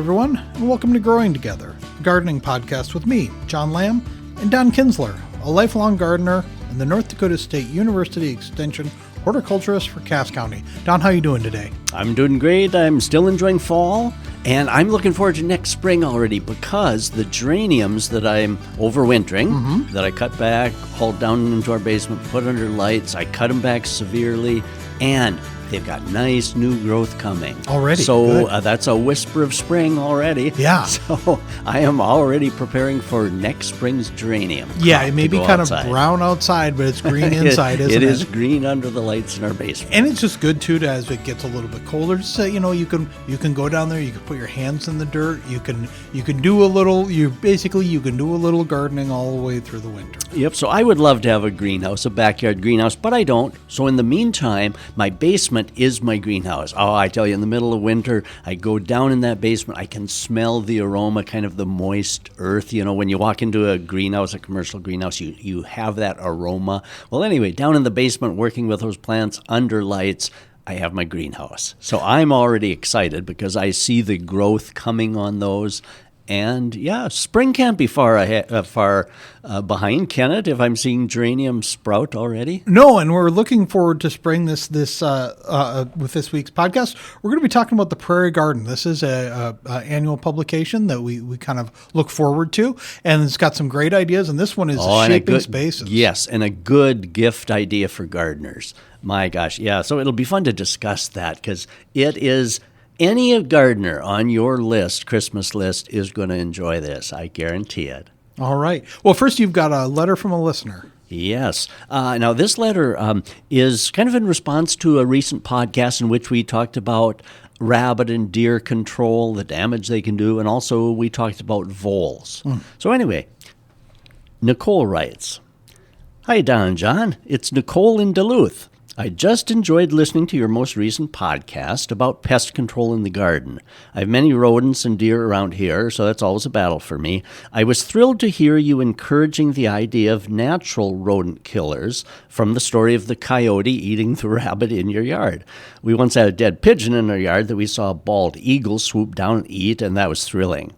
everyone, and welcome to Growing Together, a gardening podcast with me, John Lamb, and Don Kinsler, a lifelong gardener and the North Dakota State University Extension horticulturist for Cass County. Don, how you doing today? I'm doing great. I'm still enjoying fall, and I'm looking forward to next spring already because the geraniums that I'm overwintering, that I cut back, hauled down into our basement, put under lights, I cut them back severely, and they've got nice new growth coming. Already? So that's a whisper of spring already. Yeah. So I am already preparing for next spring's geranium. Yeah, it may be kind outside. of brown outside, but it's green inside, isn't it? It is green under the lights in our basement. And it's just good, too, as it gets a little bit colder. Just so, you can go down there, you can put your hands in the dirt, you can do a little, you can do a little gardening all the way through the winter. Yep, so I would love to have a greenhouse, a backyard greenhouse, but I don't. So in the meantime, my basement is my greenhouse. Oh, I tell you, in the middle of winter, I go down in that basement, I can smell the aroma, kind of the moist earth. You know, when you walk into a greenhouse, a commercial greenhouse, you have that aroma. Well, anyway, down in the basement, working with those plants under lights, I have my greenhouse. So I'm already excited because I see the growth coming on those. And yeah, spring can't be far behind, can it? If I'm seeing geranium sprout already. No, and we're looking forward to spring with this week's podcast. We're going to be talking about the Prairie Garden. This is a annual publication that we kind of look forward to, and it's got some great ideas. And this one is shaping spaces. Yes, and a good gift idea for gardeners. My gosh, yeah. So it'll be fun to discuss that because it is. Any gardener on your list, Christmas list, is going to enjoy this. I guarantee it. All right. Well, first you've got a letter from a listener. Yes. Now, this letter is kind of in response to a recent podcast in which we talked about rabbit and deer control, the damage they can do, and also we talked about voles. So anyway, Nicole writes, "Hi, Don and John. It's Nicole in Duluth. I just enjoyed listening to your most recent podcast about pest control in the garden. I have many rodents and deer around here, so that's always a battle for me. I was thrilled to hear you encouraging the idea of natural rodent killers from the story of the coyote eating the rabbit in your yard. We once had a dead pigeon in our yard that we saw a bald eagle swoop down and eat, and that was thrilling.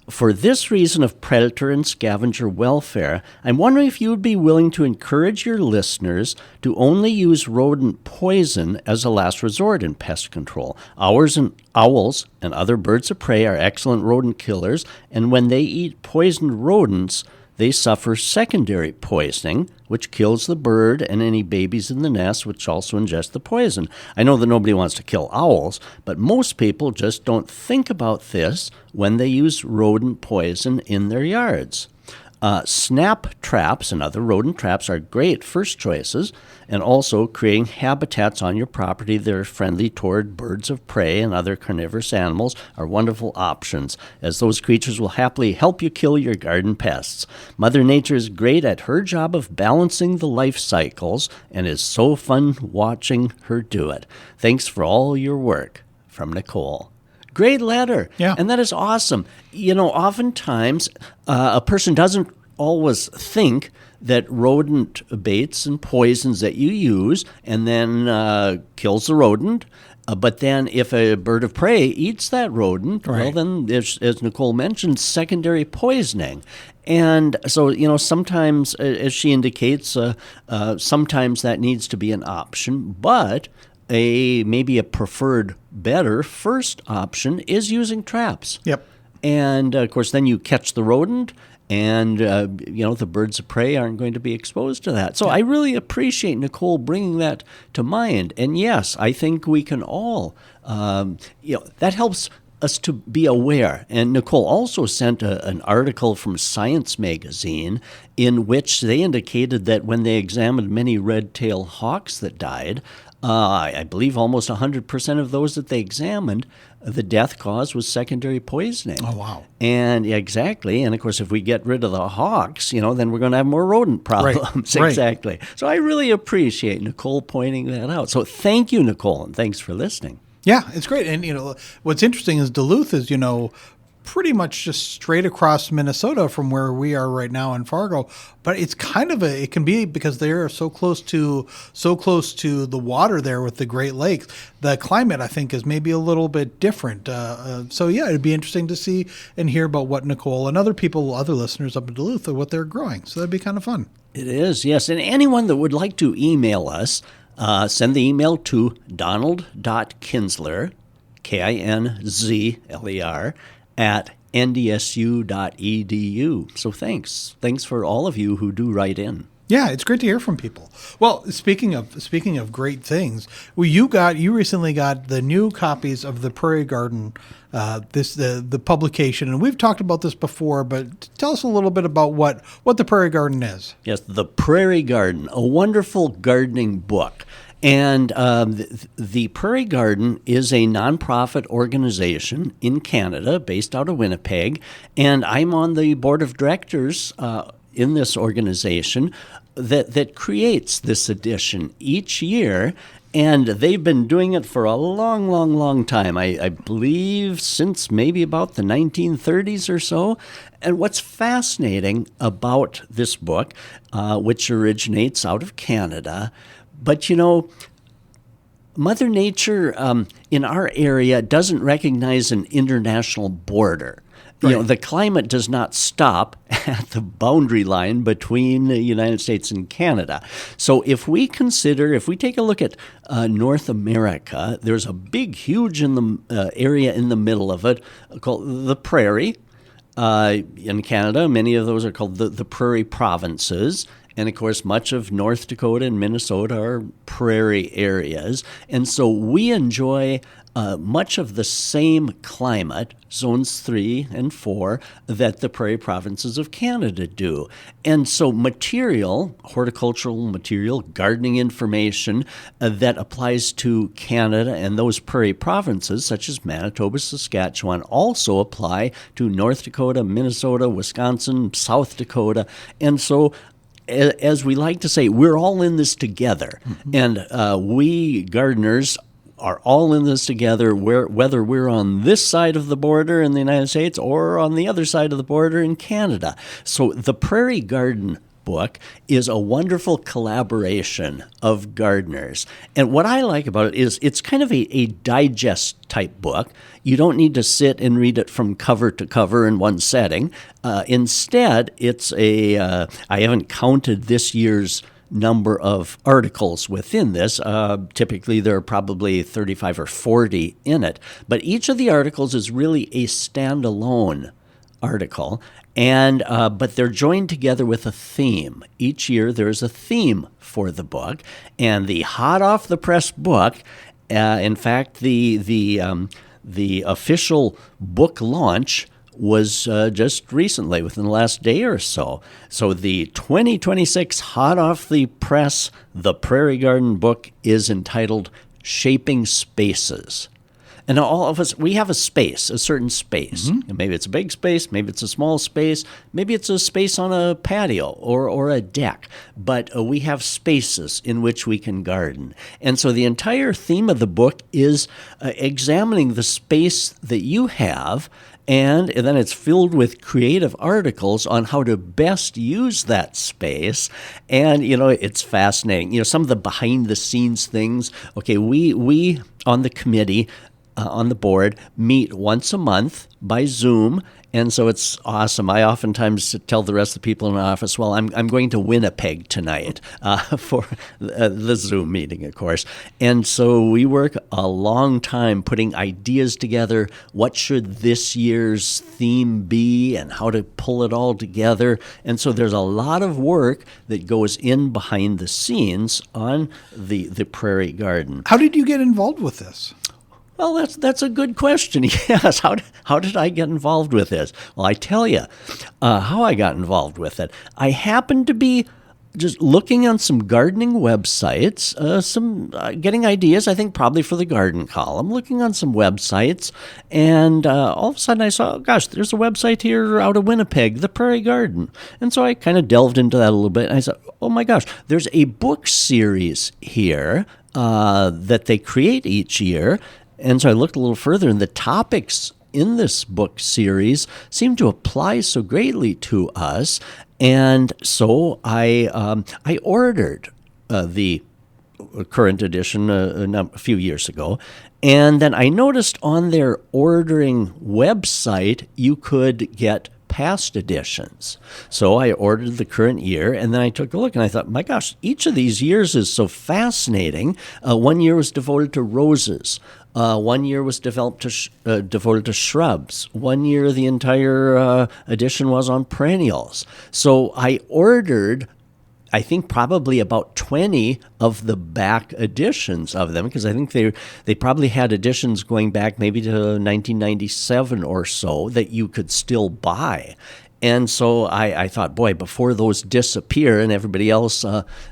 For this reason of predator and scavenger welfare, I'm wondering if you would be willing to encourage your listeners to only use rodent poison as a last resort in pest control. Owls and other birds of prey are excellent rodent killers, and when they eat poisoned rodents, they suffer secondary poisoning, which kills the bird and any babies in the nest, which also ingest the poison. I know that nobody wants to kill owls, but most people just don't think about this when they use rodent poison in their yards. Snap traps and other rodent traps are great first choices, and also creating habitats on your property that are friendly toward birds of prey and other carnivorous animals are wonderful options, as those creatures will happily help you kill your garden pests. Mother Nature is great at her job of balancing the life cycles, and it's so fun watching her do it. Thanks for all your work." From Nicole. Great letter. Yeah. And that is awesome. You know, oftentimes a person doesn't always think that rodent baits and poisons that you use and then kills the rodent. But then if a bird of prey eats that rodent, right, well, then, as Nicole mentioned, secondary poisoning. And so, you know, sometimes, as she indicates, sometimes that needs to be an option. But maybe a preferred, better first option is using traps. Yep. And, of course, then you catch the rodent, and, the birds of prey aren't going to be exposed to that. So I really appreciate Nicole bringing that to mind. And, yes, I think we can all, that helps us to be aware. And Nicole also sent an article from Science magazine in which they indicated that when they examined many red-tailed hawks that died, I believe almost 100% of those that they examined, the death cause was secondary poisoning. Oh, wow. And exactly. And, of course, if we get rid of the hawks, then we're going to have more rodent problems. Right. Exactly. So I really appreciate Nicole pointing that out. So thank you, Nicole, and thanks for listening. Yeah, it's great. And, what's interesting is Duluth is, pretty much just straight across Minnesota from where we are right now in Fargo. But it's kind of it can be because they are so close to the water there with the Great Lakes. The climate, I think, is maybe a little bit different. So yeah, it'd be interesting to see and hear about what Nicole and other listeners up in Duluth what they're growing. So that'd be kind of fun. It is, yes. And anyone that would like to email us, send the email to donald.kinsler, Kinzler, at ndsu.edu. So thanks. Thanks for all of you who do write in. Yeah, it's great to hear from people. Well, speaking of great things, you recently got the new copies of the Prairie Garden, the publication, and we've talked about this before. But tell us a little bit about what the Prairie Garden is. Yes, the Prairie Garden, a wonderful gardening book. And the Prairie Garden is a nonprofit organization in Canada based out of Winnipeg, and I'm on the board of directors in this organization that creates this edition each year. And they've been doing it for a long, long, long time. I believe since maybe about the 1930s or so. And what's fascinating about this book, which originates out of Canada, but Mother Nature in our area doesn't recognize an international border. Right. The climate does not stop at the boundary line between the United States and Canada. So if we take a look at North America, there's a big, huge area in the middle of it called the Prairie. In Canada, many of those are called the Prairie provinces. And, of course, much of North Dakota and Minnesota are prairie areas. And so we enjoy much of the same climate, zones 3 and 4, that the prairie provinces of Canada do. And so horticultural material, gardening information that applies to Canada and those prairie provinces, such as Manitoba, Saskatchewan, also apply to North Dakota, Minnesota, Wisconsin, South Dakota. And so as we like to say, we're all in this together. Mm-hmm. And we gardeners are all in this together, whether we're on this side of the border in the United States or on the other side of the border in Canada. So the Prairie Garden book is a wonderful collaboration of gardeners. And what I like about it is it's kind of a digest type book. You don't need to sit and read it from cover to cover in one setting. Instead, it's I haven't counted this year's number of articles within this. Typically, there are probably 35 or 40 in it. But each of the articles is really a standalone article, and but they're joined together with a theme. Each year, there's a theme for the book, and the hot off the press book. In fact, the official book launch was just recently, within the last day or so. So the 2026 hot off the press, the Prairie Garden book is entitled Shaping Spaces. And all of us, we have a space, a certain space. Mm-hmm. And maybe it's a big space, maybe it's a small space, maybe it's a space on a patio or a deck. But we have spaces in which we can garden. And so the entire theme of the book is examining the space that you have, and then it's filled with creative articles on how to best use that space. And, it's fascinating. Some of the behind-the-scenes things. Okay, we on the committee, on the board, meet once a month by Zoom, and so it's awesome. I oftentimes tell the rest of the people in my office, well, I'm going to Winnipeg tonight for the Zoom meeting, of course. And so we work a long time putting ideas together. What should this year's theme be and how to pull it all together? And so there's a lot of work that goes in behind the scenes on the Prairie Garden. How did you get involved with this? Well, that's a good question. Yes, how did I get involved with this? Well, I tell you how I got involved with it. I happened to be just looking on some gardening websites, getting ideas, I think probably for the garden column, looking on some websites, and all of a sudden I saw, gosh, there's a website here out of Winnipeg, the Prairie Garden. And so I kind of delved into that a little bit, and I said, oh my gosh, there's a book series here that they create each year. And so I looked a little further, and the topics in this book series seem to apply so greatly to us. And so I ordered the current edition a few years ago. And then I noticed on their ordering website, you could get past editions. So I ordered the current year, and then I took a look, and I thought, my gosh, each of these years is so fascinating. One year was devoted to roses. 1 year was devoted to shrubs. 1 year, the entire edition was on perennials. So I ordered, I think, probably about 20 of the back editions of them, because I think they probably had editions going back maybe to 1997 or so that you could still buy. And so I thought, boy, before those disappear and everybody else,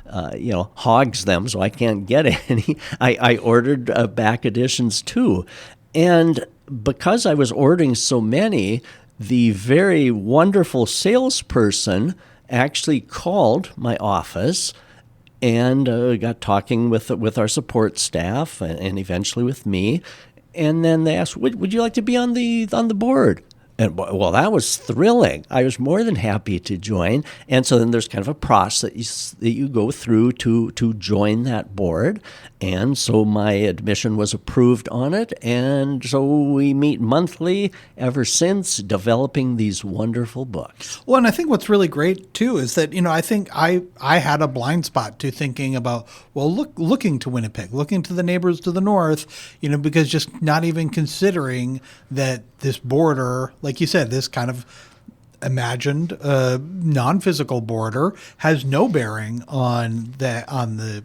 hogs them, so I can't get any, I ordered back editions too. And because I was ordering so many, the very wonderful salesperson actually called my office and got talking with our support staff and eventually with me. And then they asked, would you like to be on the board? And, well, that was thrilling. I was more than happy to join. And so then there's kind of a process that you go through to join that board. And so my admission was approved on it. And so we meet monthly ever since, developing these wonderful books. Well, and I think what's really great, too, is that, I think I had a blind spot to thinking about, looking to Winnipeg, looking to the neighbors to the north, because just not even considering that this border, like you said, this kind of imagined non-physical border has no bearing on the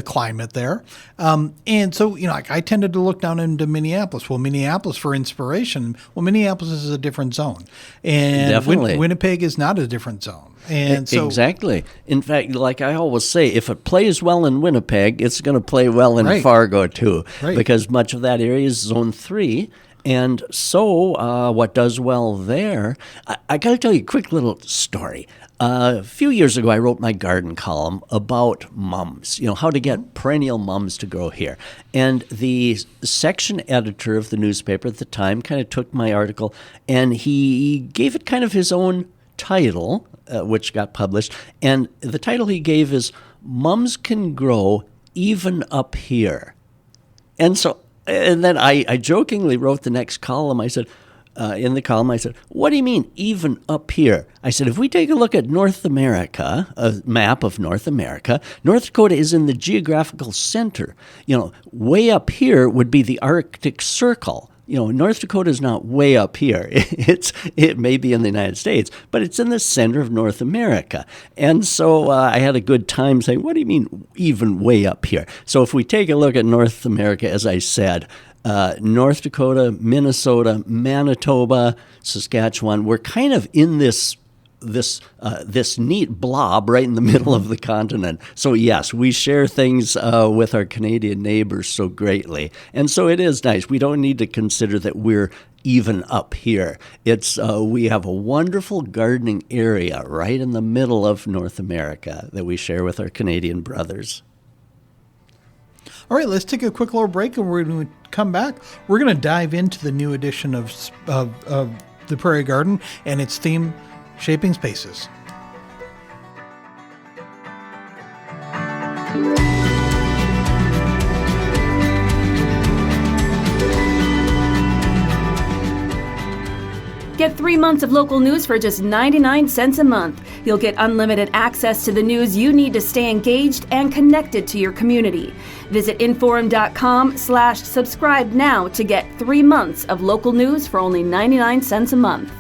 climate there, and so I tended to look down into Minneapolis. Well, Minneapolis for inspiration. Well, Minneapolis is a different zone, and Winnipeg is not a different zone. And so, exactly. In fact, like I always say, if it plays well in Winnipeg, it's going to play well in Fargo too, because much of that area is Zone 3. And so what does well there, I got to tell you a quick little story. A few years ago, I wrote my garden column about mums, how to get perennial mums to grow here. And the section editor of the newspaper at the time kind of took my article, and he gave it kind of his own title, which got published. And the title he gave is Mums Can Grow Even Up Here. And then I jokingly wrote the next column. I said, in the column, I said, what do you mean, even up here? I said, if we take a look at North America, a map of North America, North Dakota is in the geographical center. Way up here would be the Arctic Circle. North Dakota is not way up here. It may be in the United States, but it's in the center of North America. And so I had a good time saying, what do you mean even way up here? So if we take a look at North America, as I said, North Dakota, Minnesota, Manitoba, Saskatchewan, we're kind of in this neat blob right in the middle of the continent. So yes, we share things with our Canadian neighbors so greatly. And so it is nice. We don't need to consider that we're even up here. It's we have a wonderful gardening area right in the middle of North America that we share with our Canadian brothers. All right, let's take a quick little break, and when we come back, we're going to dive into the new edition of the Prairie Garden and its theme, Shaping Spaces. Get 3 months of local news for just 99 cents a month. You'll get unlimited access to the news you need to stay engaged and connected to your community. Visit inforum.com/subscribe now to get 3 months of local news for only 99 cents a month.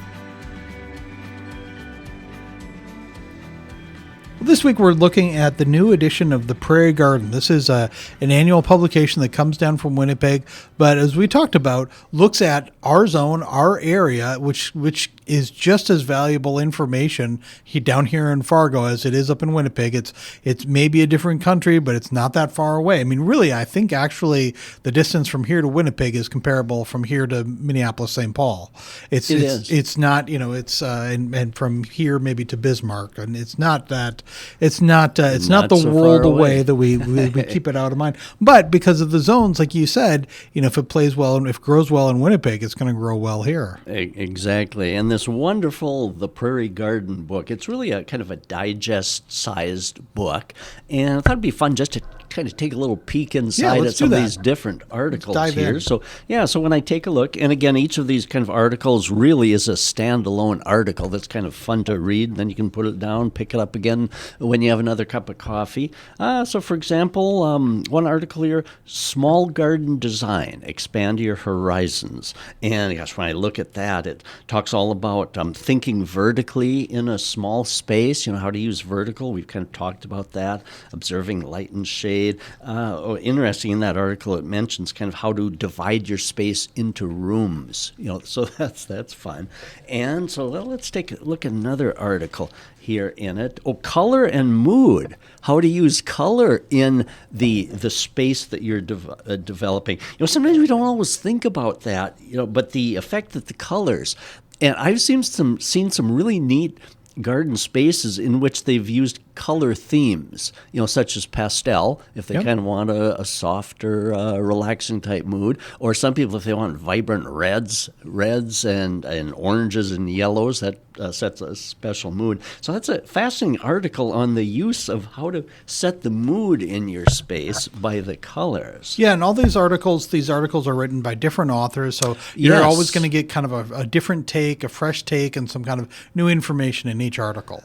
This week we're looking at the new edition of the Prairie Garden. This is an annual publication that comes down from Winnipeg, but as we talked about, looks at our zone, our area, which is just as valuable information down here in Fargo as it is up in Winnipeg. It's maybe a different country, but it's not that far away. I mean, really, I think actually the distance from here to Winnipeg is comparable from here to Minneapolis, St. Paul. It's not, and from here maybe to Bismarck, and it's not that It's not Not the so world far away. away that we keep it out of mind. But because of the zones, like you said, if it plays well and if it grows well in Winnipeg, it's going to grow well here. Exactly. And this wonderful The Prairie Garden book, it's really a kind of a digest-sized book. And I thought it'd be fun just to kind of take a little peek inside let's at some do of that. these different articles dive here. in. So when I take a look, and again, each of these kind of articles really is a standalone article that's kind of fun to read. Then you can put it down, pick it up again when you have another cup of coffee. So for example, one article here, Small Garden Design, Expand Your Horizons. And gosh, when I look at that, it talks all about thinking vertically in a small space, how to use vertical. We've kind of talked about that, observing light and shade. Interesting in that article, it mentions kind of how to divide your space into rooms. So that's fun. And so let's take a look at another article here in it. Color and mood. How to use color in the space that you're developing. Sometimes we don't always think about that. But the effect that the colors. And I've seen some really neat garden spaces in which they've used color themes, such as pastel, if they kind of want a softer, relaxing type mood, or some people if they want vibrant reds and oranges and yellows, that sets a special mood. So that's a fascinating article on the use of how to set the mood in your space by the colors. Yeah, and all these articles are written by different authors, so you're always going to get kind of a different take, a fresh take, and some kind of new information in each article.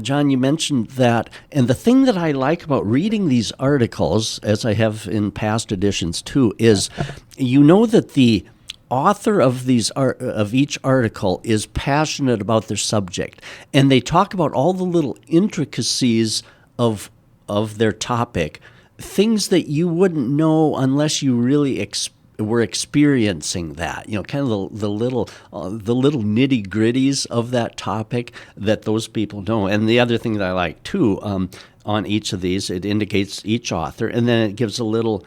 John, you mentioned that, and the thing that I like about reading these articles, as I have in past editions too, is that the author of each article is passionate about their subject, and they talk about all the little intricacies of their topic, things that you wouldn't know unless you really were experiencing that, kind of the little nitty gritties of that topic that those people know. And the other thing that I like too, on each of these, it indicates each author, and then it gives a little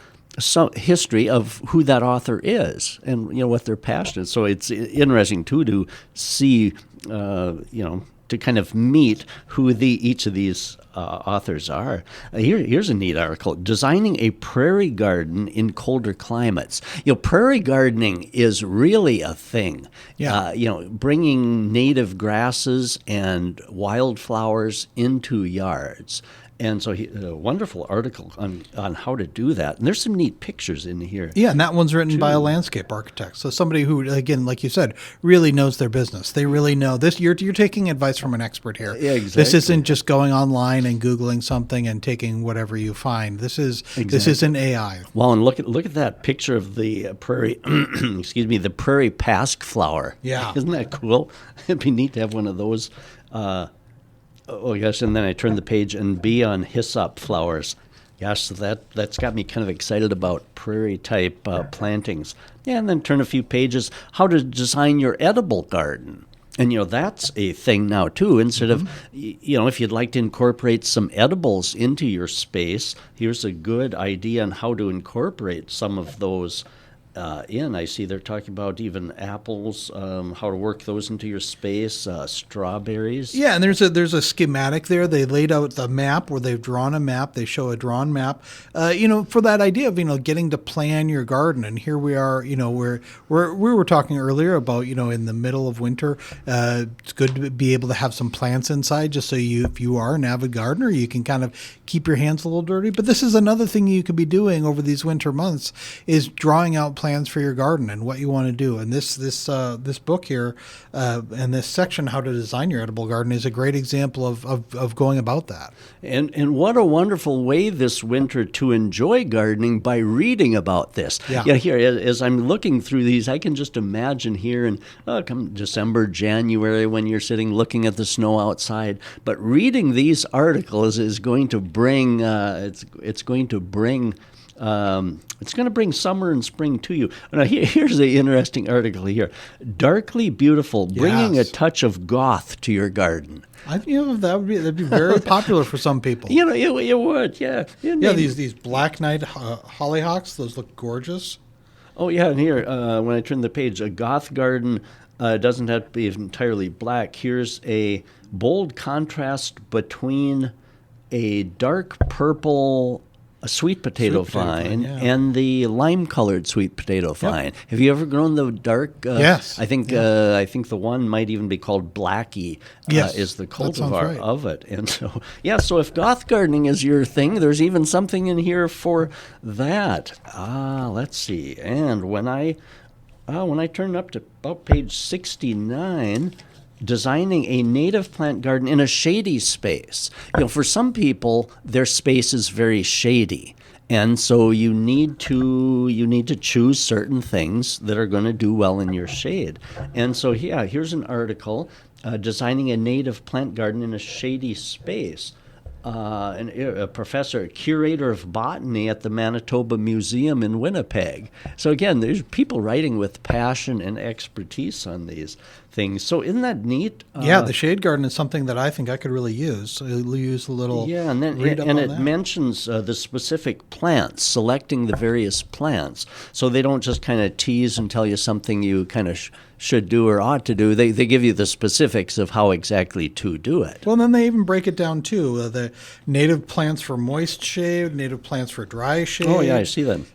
history of who that author is and what they're passionate. So it's interesting too to see, to kind of meet who each of these authors are. Here's a neat article, Designing a Prairie Garden in Colder Climates. Prairie gardening is really a thing. Yeah. Bringing native grasses and wildflowers into yards. And so a wonderful article on how to do that. And there's some neat pictures in here. Yeah, and that one's written by a landscape architect. So somebody who, again, like you said, really knows their business. They really know this. You're taking advice from an expert here. Yeah, exactly. This isn't just going online and Googling something and taking whatever you find. This isn't AI. Well, and look at that picture of the prairie, the prairie pasque flower. Yeah. Isn't that cool? It'd be neat to have one of those. Oh, gosh, and then I turned the page and bee on hyssop flowers. Gosh, so that's got me kind of excited about prairie-type plantings. Yeah, and then turn a few pages, how to design your edible garden. And, that's a thing now, too. Instead of, if you'd like to incorporate some edibles into your space, here's a good idea on how to incorporate some of those in. I see they're talking about even apples, how to work those into your space, strawberries. Yeah, and there's a schematic there. They laid out the map where they've drawn a map. They show a drawn map, for that idea of, getting to plan your garden. And here we are, we were talking earlier about, in the middle of winter, it's good to be able to have some plants inside just so if you are an avid gardener, you can kind of keep your hands a little dirty. But this is another thing you could be doing over these winter months is drawing out plans for your garden and what you want to do. And this book here and this section, How to Design Your Edible Garden, is a great example of going about that. And what a wonderful way this winter to enjoy gardening by reading about this. Yeah. Here, as I'm looking through these, I can just imagine here in come December, January, when you're sitting looking at the snow outside. But reading these articles is going to bring it's going to bring summer and spring to you. Now, here's an interesting article here. Darkly Beautiful, bringing a touch of goth to your garden. That'd be very popular for some people. You would, yeah. Yeah, these black night hollyhocks, those look gorgeous. Oh, yeah, and here, when I turn the page, a goth garden doesn't have to be entirely black. Here's a bold contrast between a dark purple sweet potato vine and the lime-colored sweet potato vine. Have you ever grown the dark? Yes. I think the one might even be called Blackie. Is the cultivar of it. And so so if goth gardening is your thing, there's even something in here for that. Let's see. And when I turn up to about page 69. Designing a native plant garden in a shady space. For some people, their space is very shady, and so you need to choose certain things that are going to do well in your shade. And so, here's an article, designing a native plant garden in a shady space. A professor, curator of botany at the Manitoba Museum in Winnipeg. So again, there's people writing with passion and expertise on these things. So isn't that neat? The shade garden is something that I think I could really use. So you'll use a little. Yeah, and it mentions the specific plants, selecting the various plants, so they don't just kind of tease and tell you something you kind of should do or ought to do. They give you the specifics of how exactly to do it. Well, then they even break it down too. The native plants for moist shade, native plants for dry shade. Oh yeah, I see them.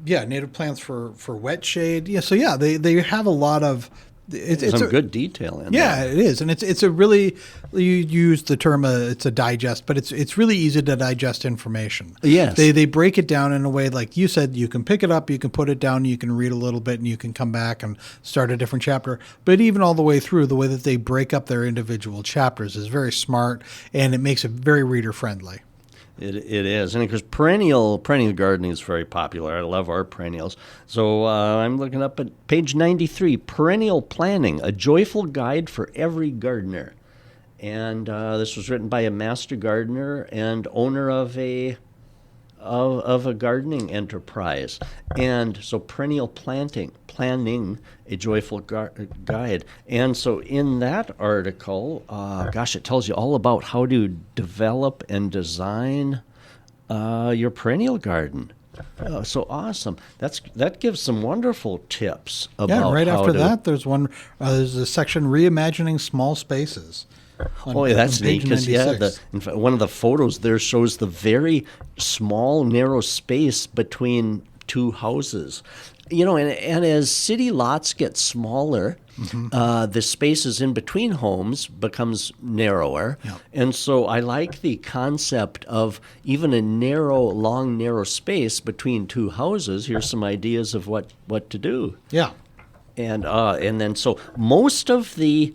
Native plants for wet shade. Yeah, so they have a lot of. It's some good detail in there. Yeah, it is, and it's a really, you use the term it's a digest, but it's really easy to digest information. Yes, they break it down in a way, like you said, you can pick it up, you can put it down, you can read a little bit, and you can come back and start a different chapter. But even all the way through, the way that they break up their individual chapters is very smart, and it makes it very reader friendly. It is, and because perennial gardening is very popular. I love our perennials. So I'm looking up at page 93, Perennial Planning, a joyful guide for every gardener. And this was written by a master gardener and owner of a gardening enterprise. And so perennial planning, a joyful guide. And so in that article, it tells you all about how to develop and design your perennial garden. So awesome. That gives some wonderful tips about right after that, there's a section, Reimagining Small Spaces. That's neat, because in fact, one of the photos there shows the very small, narrow space between two houses. And as city lots get smaller, the spaces in between homes becomes narrower. Yeah. And so I like the concept of even a long, narrow space between two houses. Here's some ideas of what to do. Yeah. And then so most of the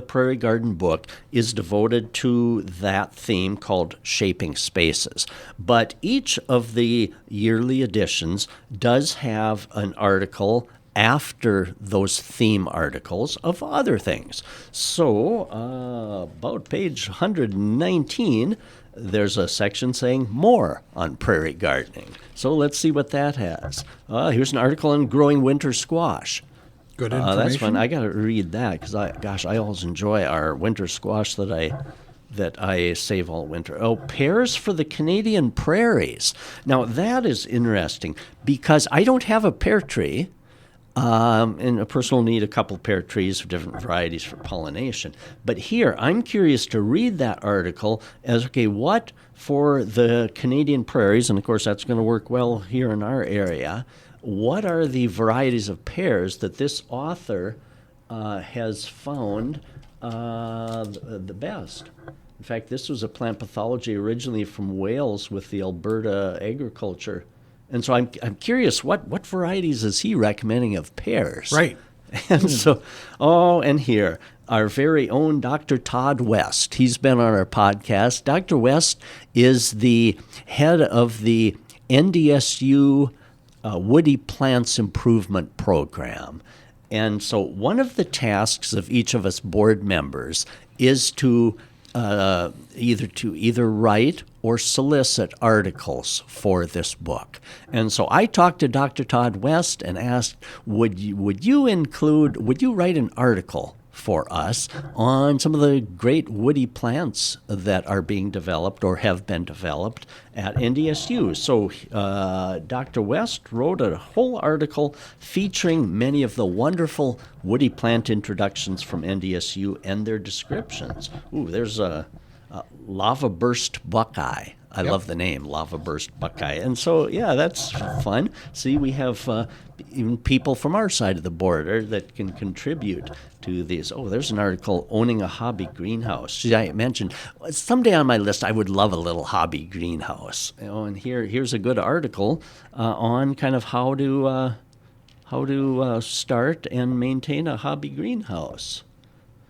Prairie Garden book is devoted to that theme called Shaping Spaces. But each of the yearly editions does have an article after those theme articles of other things. So about page 119, there's a section saying more on prairie gardening. So let's see what that has. Here's an article on growing winter squash. Good information. That's fun. I got to read that because I always enjoy our winter squash that I save all winter. Oh, pears for the Canadian prairies. Now that is interesting because I don't have a pear tree, and a person will need a couple pear trees of different varieties for pollination. But here, I'm curious to read that article as, what for the Canadian prairies, and of course that's going to work well here in our area. What are the varieties of pears that this author has found the best? In fact, this was a plant pathology originally from Wales with the Alberta agriculture. And so I'm curious, what varieties is he recommending of pears? Right. And so, and here, our very own Dr. Todd West. He's been on our podcast. Dr. West is the head of the NDSU Woody Plants Improvement Program. And so one of the tasks of each of us board members is to either write or solicit articles for this book. And so I talked to Dr. Todd West and asked, would you write an article for us on some of the great woody plants that are being developed or have been developed at NDSU. So Dr. West wrote a whole article featuring many of the wonderful woody plant introductions from NDSU and their descriptions. Ooh, there's a lava burst buckeye. I love the name, lava burst buckeye. And so, yeah, that's fun. See, we have even people from our side of the border that can contribute to these. Oh, there's an article, Owning a Hobby Greenhouse. See, I mentioned, someday on my list, I would love a little hobby greenhouse. And here's a good article on kind of how to start and maintain a hobby greenhouse.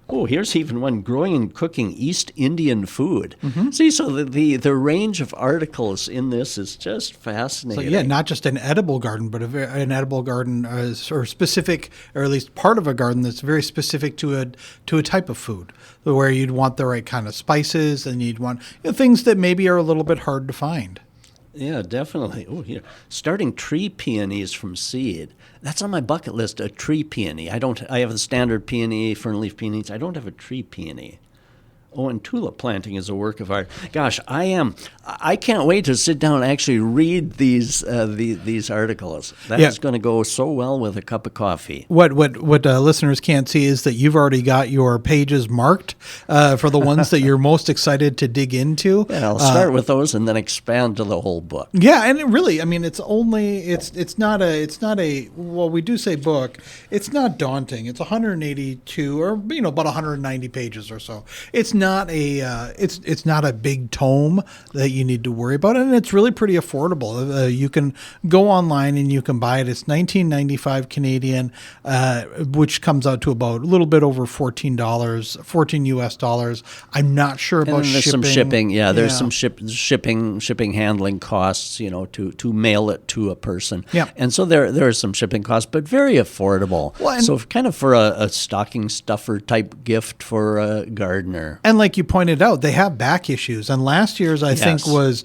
Oh, here's even one, Growing and Cooking East Indian Food. Mm-hmm. See, so the range of articles in this is just fascinating. So, yeah, not just an edible garden, but an edible garden or specific, or at least part of a garden that's very specific to a type of food, where you'd want the right kind of spices and you'd want things that maybe are a little bit hard to find. Yeah, definitely. Oh, here, starting tree peonies from seed. That's on my bucket list, a tree peony. I have the standard peony, fern-leaf peonies. I don't have a tree peony. Oh, and tulip planting is a work of art. Gosh, I can't wait to sit down and actually read these articles. That is going to go so well with a cup of coffee. What listeners can't see is that you've already got your pages marked for the ones that you're most excited to dig into. Yeah, I'll start with those and then expand to the whole book. Yeah, and it really, I mean, it's not a well, we do say book. It's not daunting. It's 182 or about 190 pages or so. It's not a big tome that you need to worry about, and it's really pretty affordable. You can go online and you can buy it. It's $19.95 Canadian, which comes out to about a little bit over $14 US. I'm not sure about and there's shipping. Some shipping. Yeah, there's some shipping handling costs, to mail it to a person. Yeah, and so there are some shipping costs, but very affordable. Well, so kind of for a stocking stuffer type gift for a gardener. And like you pointed out, they have back issues. And last year's, I think, was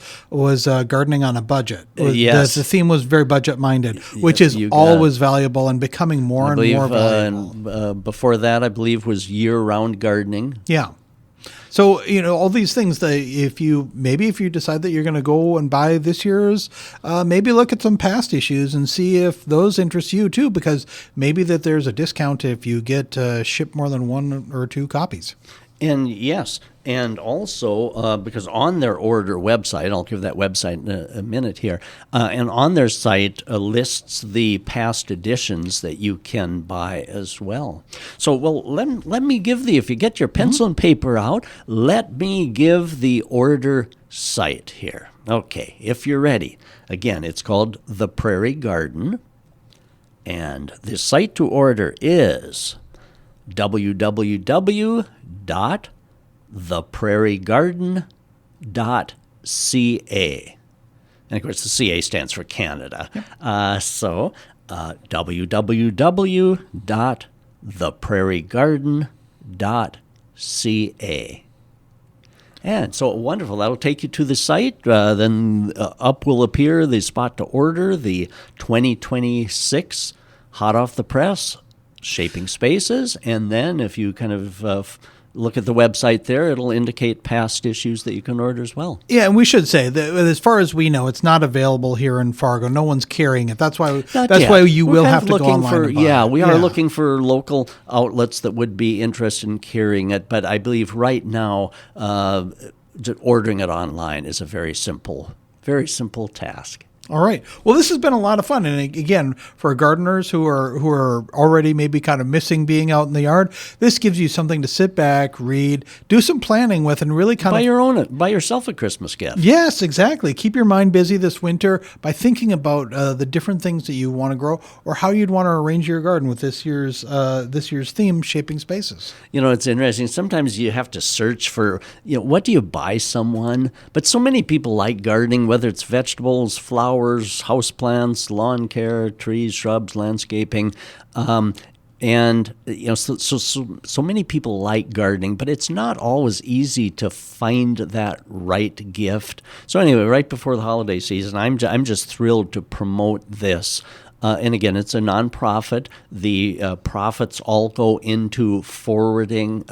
gardening on a budget. Yes. The theme was very budget-minded, which is always valuable and becoming more and more valuable. Before that, I believe, was year-round gardening. Yeah. So, all these things that if you decide that you're going to go and buy this year's, maybe look at some past issues and see if those interest you too, because maybe that there's a discount if you get shipped more than one or two copies. And yes, and also because on their order website, I'll give that website in a minute here, and on their site lists the past editions that you can buy as well. So, let me give if you get your pencil and paper out, let me give the order site here. Okay, if you're ready. Again, it's called The Prairie Garden, and the site to order is www.theprairiegarden.ca. And of course, the CA stands for Canada. Yep. www.theprairiegarden.ca. And so wonderful. That'll take you to the site. Then up will appear the spot to order the 2026 hot off the press Shaping Spaces, and then if you kind of look at the website there, it'll indicate past issues that you can order as well. Yeah, and we should say that as far as we know, it's not available here in Fargo. No one's carrying it. That's why you will have to go online. We are looking for local outlets that would be interested in carrying it, but I believe right now ordering it online is a very simple task. All right. Well, this has been a lot of fun. And again, for gardeners who are already maybe kind of missing being out in the yard, this gives you something to sit back, read, do some planning with, and really kind buy yourself a Christmas gift. Yes, exactly. Keep your mind busy this winter by thinking about the different things that you want to grow or how you'd want to arrange your garden with this year's theme, Shaping Spaces. It's interesting. Sometimes you have to search for, what do you buy someone? But so many people like gardening, whether it's vegetables, flowers, houseplants, lawn care, trees, shrubs, landscaping, and so many people like gardening, but it's not always easy to find that right gift. So anyway, right before the holiday season, I'm just thrilled to promote this And again, it's a nonprofit. The profits all go into forwarding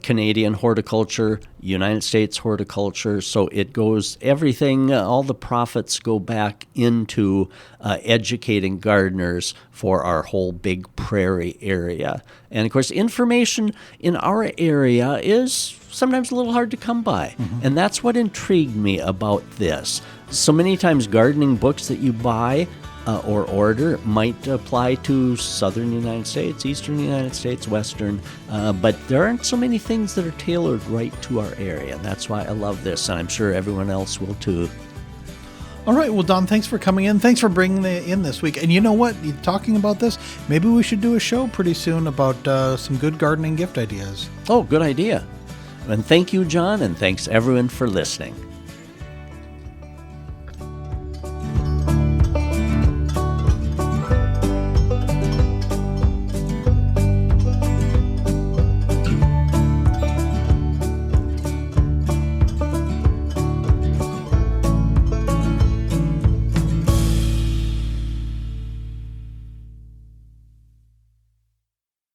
Canadian horticulture, United States horticulture. So it goes, everything, all the profits go back into educating gardeners for our whole big prairie area. And of course, information in our area is sometimes a little hard to come by. And that's what intrigued me about this. So many times gardening books that you buy or order might apply to southern United States, eastern United States, western, but there aren't so many things that are tailored right to our area. That's why I love this, and I'm sure everyone else will too. All right. Well, Don, thanks for coming in. Thanks for bringing it in this week. And you know what? Talking about this, maybe we should do a show pretty soon about some good gardening gift ideas. Oh, good idea. And thank you, John, and thanks everyone for listening.